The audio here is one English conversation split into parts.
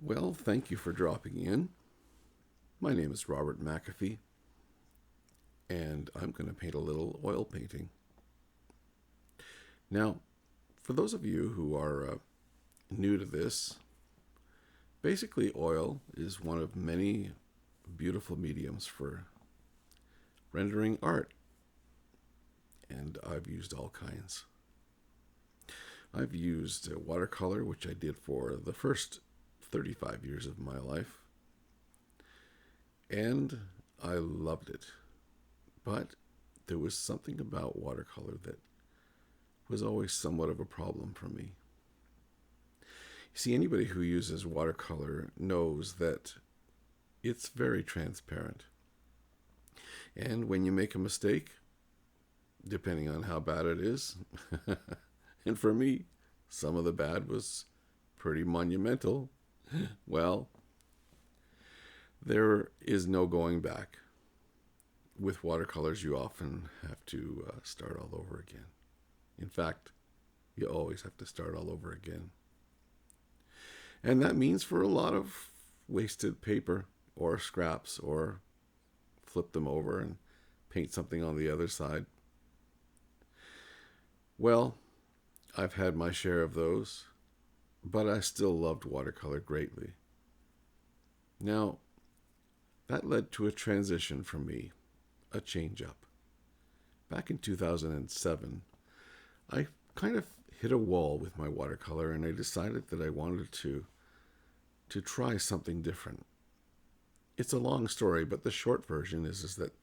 Well, thank you for dropping in. My name is Robert McAfee, and I'm going to paint a little oil painting. Now, for those of you who are new to this, basically oil is one of many beautiful mediums for rendering art, and I've used all kinds. I've used watercolor, which I did for the first 35 years of my life, and I loved it. But there was something about watercolor that was always somewhat of a problem for me. You see, anybody who uses watercolor knows that it's very transparent. And when you make a mistake, depending on how bad it is, and for me, some of the bad was pretty monumental, well, there is no going back. With watercolors, you often have to start all over again. In fact, you always have to start all over again. And that means for a lot of wasted paper or scraps, or flip them over and paint something on the other side. Well, I've had my share of those, but I still loved watercolor greatly. Now, that led to a transition for me, a change up. Back in 2007, I kind of hit a wall with my watercolor, and I decided that I wanted to try something different. It's a long story, but the short version is that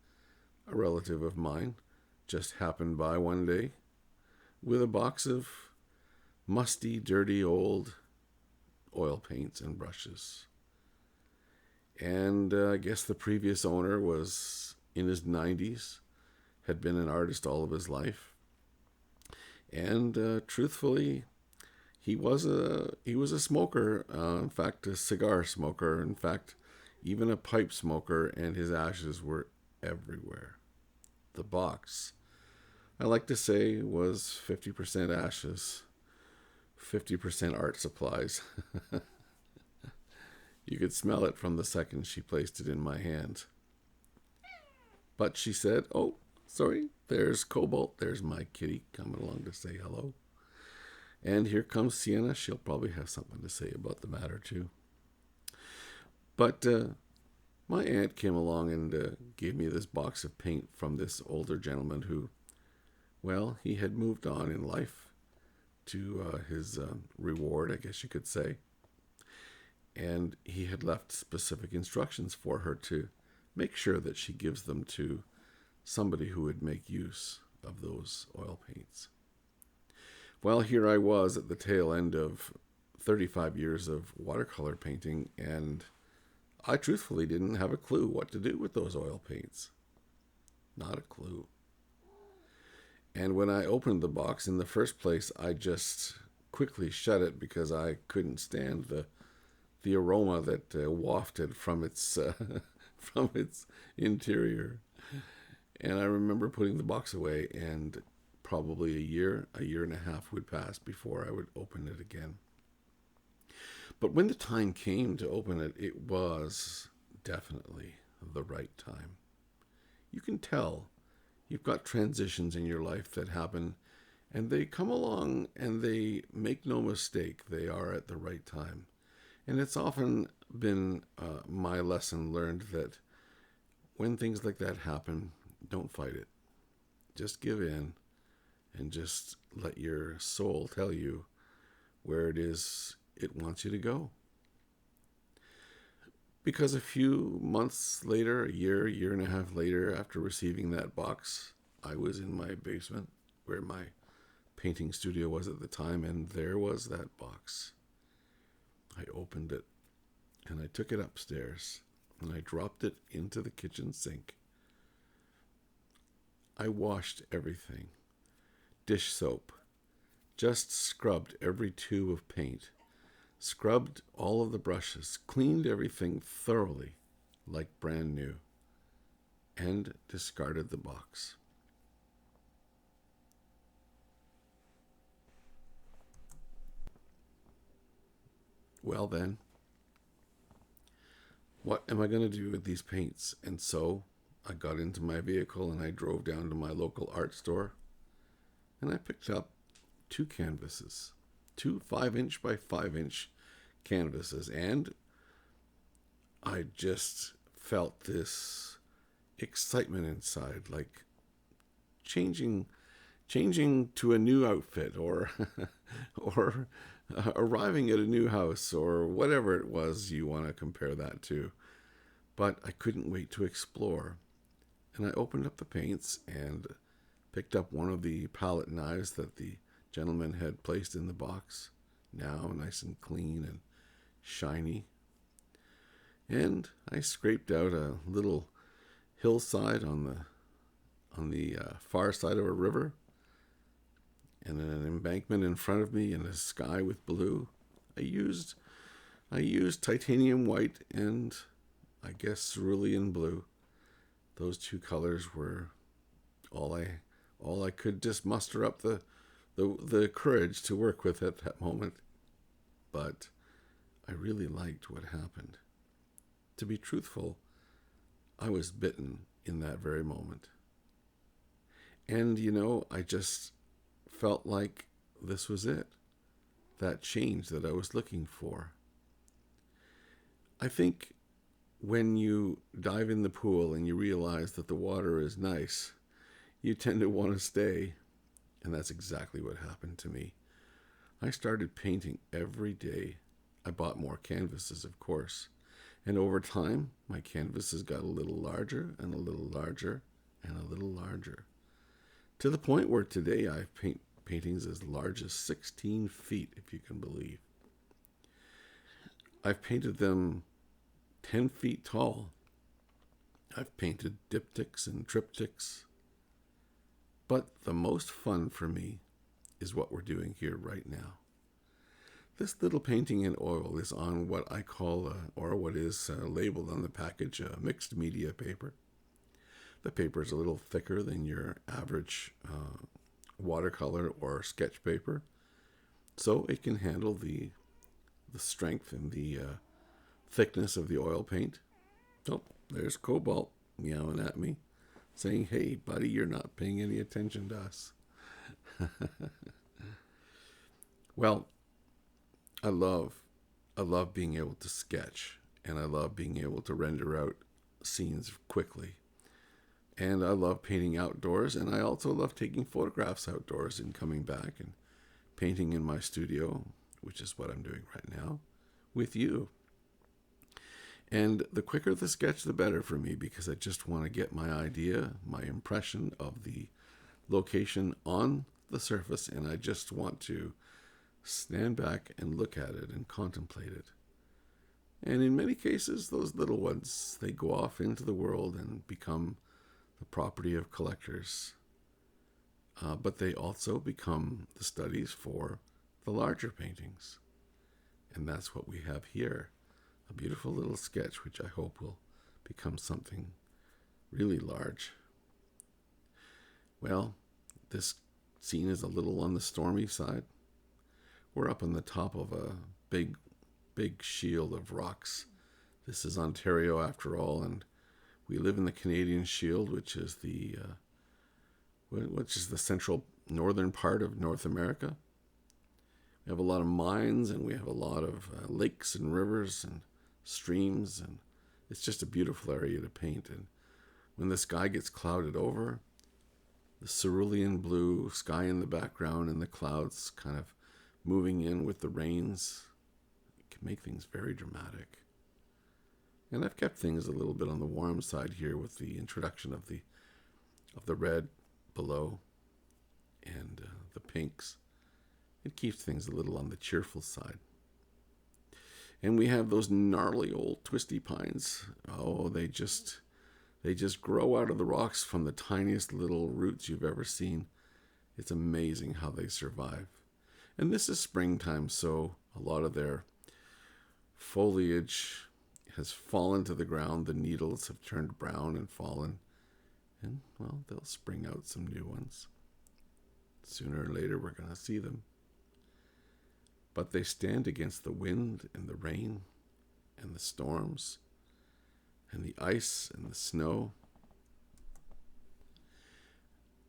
a relative of mine just happened by one day with a box of musty, dirty, old oil paints and brushes. And I guess the previous owner was in his 90s, had been an artist all of his life. And truthfully, he was a smoker, in fact, a cigar smoker, in fact, even a pipe smoker, and his ashes were everywhere. The box, I like to say, was 50% ashes, 50% art supplies. You could smell it from the second she placed it in my hand. But she said, "Oh, sorry, there's Cobalt. There's my kitty coming along to say hello. And here comes Sienna. She'll probably have something to say about the matter, too." But my aunt came along and gave me this box of paint from this older gentleman who, well, he had moved on in life to his reward, I guess you could say. And he had left specific instructions for her to make sure that she gives them to somebody who would make use of those oil paints. Well, here I was at the tail end of 35 years of watercolor painting, and I truthfully didn't have a clue what to do with those oil paints. Not a clue. And when I opened the box, in the first place, I just quickly shut it because I couldn't stand the aroma that wafted from its from its interior. And I remember putting the box away, and probably a year and a half would pass before I would open it again. But when the time came to open it, it was definitely the right time. You can tell you've got transitions in your life that happen, and they come along and they make no mistake, they are at the right time. And it's often been my lesson learned that when things like that happen, don't fight it. Just give in and just let your soul tell you where it is it wants you to go. Because a few months later, a year and a half later, after receiving that box, I was in my basement where my painting studio was at the time, and there was that box. I opened it, and I took it upstairs, and I dropped it into the kitchen sink. I washed everything. Dish soap. Just scrubbed every tube of paint. Scrubbed all of the brushes. Cleaned everything thoroughly, like brand new. And discarded the box. Well then, what am I going to do with these paints? And so I got into my vehicle and I drove down to my local art store and I picked up two canvases, two 5-inch by 5-inch canvases. And I just felt this excitement inside, like changing to a new outfit, or or arriving at a new house, or whatever it was you want to compare that to. But I couldn't wait to explore. And I opened up the paints and picked up one of the palette knives that the gentleman had placed in the box, now nice and clean and shiny. And I scraped out a little hillside on the far side of a river, and an embankment in front of me, and a sky with blue. I used titanium white and I guess cerulean blue. Those two colors were all I could just muster up the courage to work with at that moment. But I really liked what happened. To be truthful, I was bitten in that very moment. And I just felt like this was it. That change that I was looking for. I think when you dive in the pool and you realize that the water is nice, you tend to want to stay. And that's exactly what happened to me. I started painting every day. I bought more canvases, of course. And over time, my canvases got a little larger and a little larger and a little larger. To the point where today I paint paintings as large as 16 feet, if you can believe. I've painted them 10 feet tall. I've painted diptychs and triptychs. But the most fun for me is what we're doing here right now. This little painting in oil is on what I call, or what is labeled on the package, mixed media paper. The paper is a little thicker than your average watercolor or sketch paper, so it can handle the strength and the thickness of the oil paint. Oh, there's Cobalt meowing at me, saying, "Hey, buddy, you're not paying any attention to us." Well, I love being able to sketch, and I love being able to render out scenes quickly. And I love painting outdoors, and I also love taking photographs outdoors and coming back and painting in my studio, which is what I'm doing right now, with you. And the quicker the sketch, the better for me, because I just want to get my idea, my impression of the location on the surface, and I just want to stand back and look at it and contemplate it. And in many cases, those little ones, they go off into the world and become the property of collectors. But they also become the studies for the larger paintings. And that's what we have here. A beautiful little sketch, which I hope will become something really large. Well, this scene is a little on the stormy side. We're up on the top of a big shield of rocks. This is Ontario, after all, and we live in the Canadian Shield, which is the central northern part of North America. We have a lot of mines, and we have a lot of lakes and rivers and streams, and it's just a beautiful area to paint. And when the sky gets clouded over, the cerulean blue sky in the background and the clouds kind of moving in with the rains, it can make things very dramatic. And I've kept things a little bit on the warm side here with the introduction of the red below and the pinks. It keeps things a little on the cheerful side. And we have those gnarly old twisty pines. Oh, they just grow out of the rocks from the tiniest little roots you've ever seen. It's amazing how they survive. And this is springtime, so a lot of their foliage has fallen to the ground. The needles have turned brown and fallen. And, well, they'll spring out some new ones. Sooner or later, we're going to see them. But they stand against the wind and the rain and the storms. and the ice and the snow.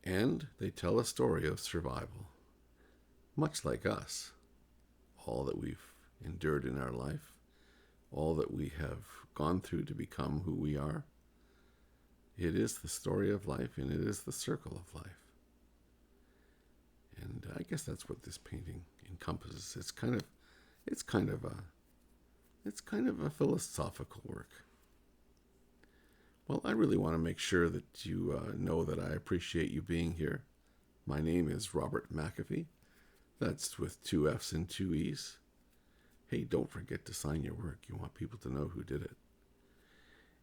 And they tell a story of survival, much like us. All that we've endured in our life, all that we have gone through to become who we are. It is the story of life, and it is the circle of life. And I guess that's what this painting encompasses. It's kind of a philosophical work. Well, I really want to make sure that you know that I appreciate you being here. My name is Robert McAfee. That's with 2 F's and 2 E's. Hey, don't forget to sign your work. You want people to know who did it.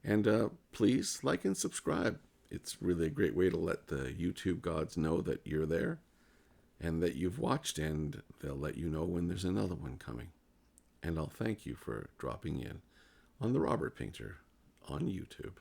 And please like and subscribe. It's really a great way to let the YouTube gods know that you're there and that you've watched, and they'll let you know when there's another one coming. And I'll thank you for dropping in on The Robert Painter on YouTube.